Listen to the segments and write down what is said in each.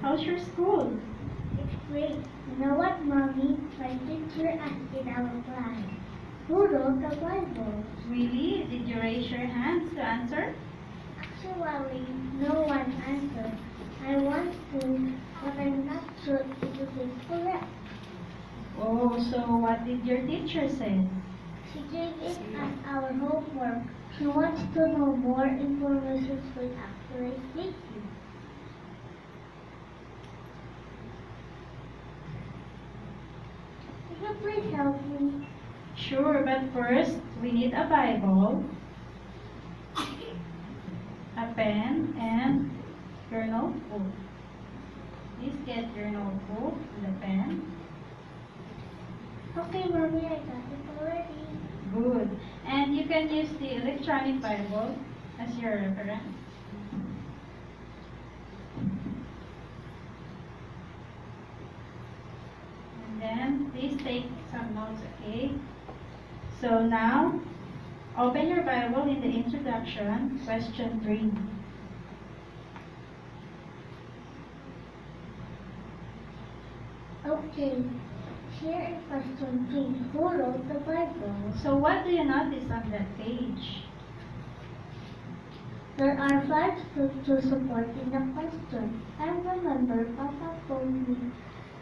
How's your school? It's great. You know what, Mommy? My teacher asked in our class, who wrote the Bible? Really? Did you raise your hands to answer? Actually, no one answered. I want to, but I'm not sure if it is correct. Oh, so what did your teacher say? She gave it as our homework. She wants to know more information with accurate dating. Can you please help me? Sure, but first, we need a Bible, a pen, and your notebook. Please get your notebook and the pen. Okay, Mommy, I got it already. Good. And you can use the electronic Bible as your reference. And then, please take some notes, okay? So now, open your Bible in the introduction, question 3. Okay, here in question 3, who wrote the Bible? So what do you notice on that page? There are 5 scriptures supporting the question. I remember Papa told me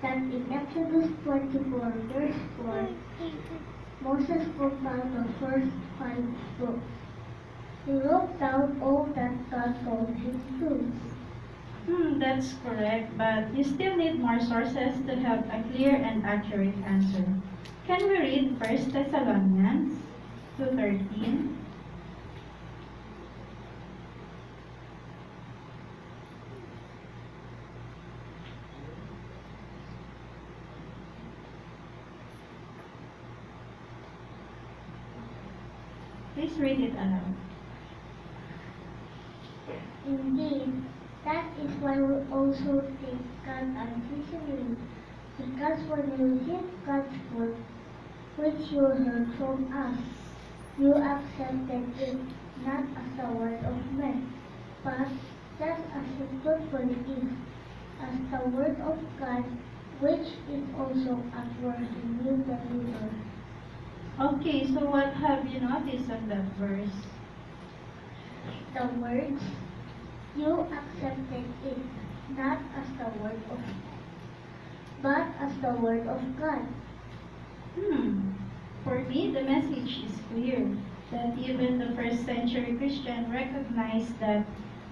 that in Exodus 24, verse 4, Moses compiled the first 5 books. He wrote down all that God told him to. That's correct, but you still need more sources to have a clear and accurate answer. Can we read 1 Thessalonians 2:13? Please read it aloud. Indeed, that is why we also take God unceasingly, because when you hear God's word, which you heard from us, you accepted it not as the word of men, but just as it truthfully is, as the word of God, which is also at work in you believers. Okay, so what have you noticed on that verse? The words, you accepted it not as the word of men, but as the word of God. For me, the message is clear that even the first century Christian recognized that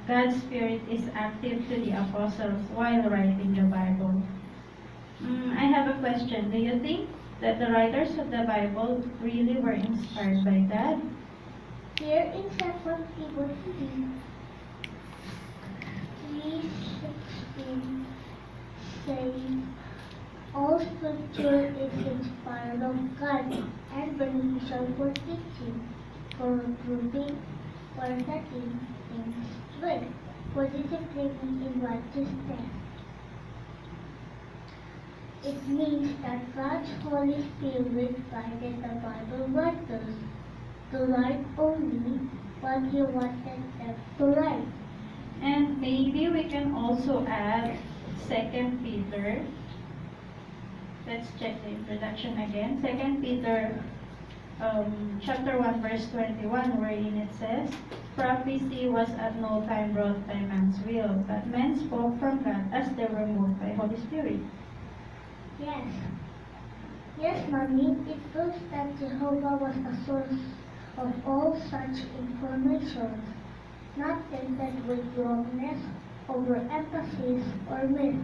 God's Spirit is active to the apostles while writing the Bible. I have a question. Do you think that the writers of the Bible really were inspired by God? Here in 2 Timothy 3:16 says, all scripture is inspired of God and beneficial for teaching, for reproving, for setting things straight, for disciplining in righteousness. It means that God's Holy Spirit guided the Bible writers to write only what He wanted them to write. And maybe we can also add 2 Peter. Let's check the introduction again. 2 Peter chapter 1 verse 21, wherein it says, prophecy was at no time brought by man's will, but men spoke from God as they were moved by Holy Spirit. Yes. Yes, Mommy, it proves that Jehovah was the source of all such information, not tempted with wrongness, overemphasis, or myth.